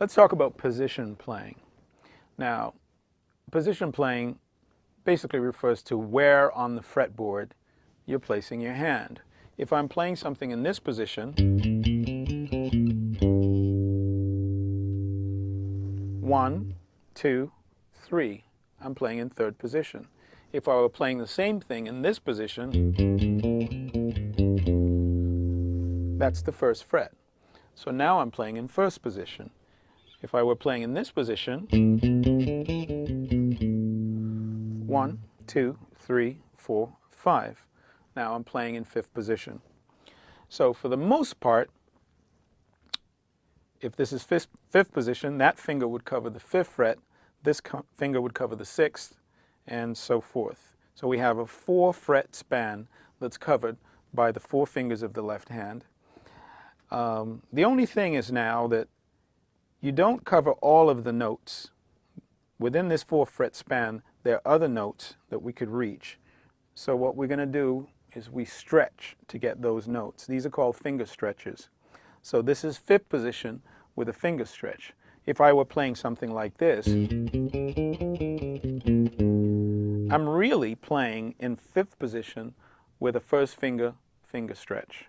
Let's talk about position playing. Now, position playing basically refers to where on the fretboard you're placing your hand. If I'm playing something in this position, 1, 2, 3, I'm playing in third position. If I were playing the same thing in this position, that's the first fret. So now I'm playing in first position. If I were playing in this position, 1, 2, 3, 4, 5. Now I'm playing in fifth position. So for the most part, if this is fifth position, that finger would cover the fifth fret, this finger would cover the sixth, and so forth. So we have a 4-fret span that's covered by the 4 fingers of the left hand. The only thing is now that you don't cover all of the notes. Within this 4-fret span, there are other notes that we could reach. So what we're going to do is we stretch to get those notes. These are called finger stretches. So this is fifth position with a finger stretch. If I were playing something like this, I'm really playing in fifth position with a first finger stretch.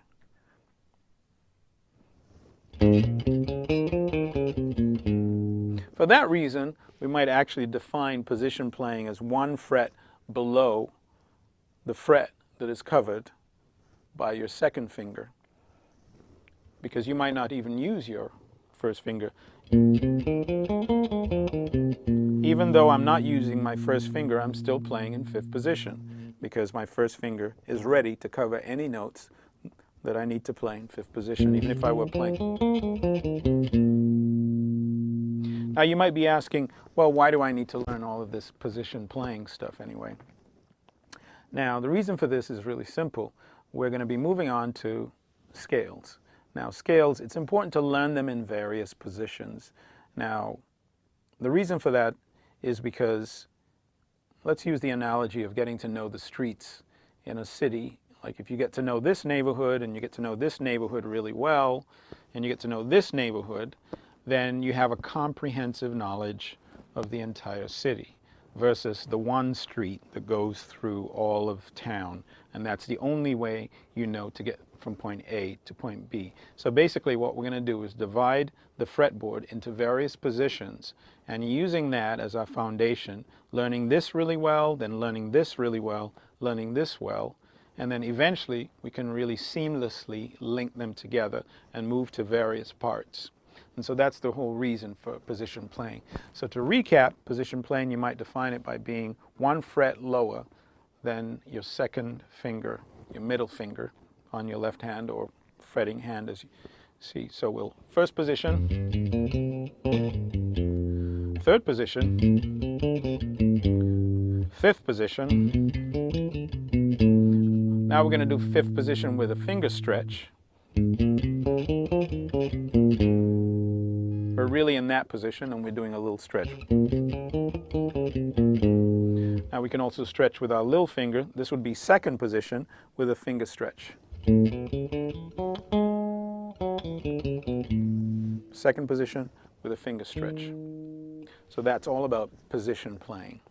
For that reason, we might actually define position playing as 1 fret below the fret that is covered by your second finger, because you might not even use your first finger. Even though I'm not using my first finger, I'm still playing in fifth position because my first finger is ready to cover any notes that I need to play in fifth position, even if I were playing. Now you might be asking, well, why do I need to learn all of this position playing stuff anyway? Now the reason for this is really simple. We're going to be moving on to scales. Now scales, it's important to learn them in various positions. Now the reason for that is because, let's use the analogy of getting to know the streets in a city. Like if you get to know this neighborhood and you get to know this neighborhood really well, and you get to know this neighborhood, then you have a comprehensive knowledge of the entire city versus the one street that goes through all of town. And that's the only way you know to get from point A to point B. So basically what we're going to do is divide the fretboard into various positions, and using that as our foundation, learning this really well, then learning this really well, learning this well, and then eventually we can really seamlessly link them together and move to various parts. And so that's the whole reason for position playing. So to recap, position playing, you might define it by being 1 fret lower than your second finger, your middle finger on your left hand or fretting hand, as you see. So we'll first position, third position, fifth position. Now we're going to do fifth position with a finger stretch. We're really in that position and we're doing a little stretch. Now we can also stretch with our little finger. This would be second position with a finger stretch. Second position with a finger stretch. So that's all about position playing.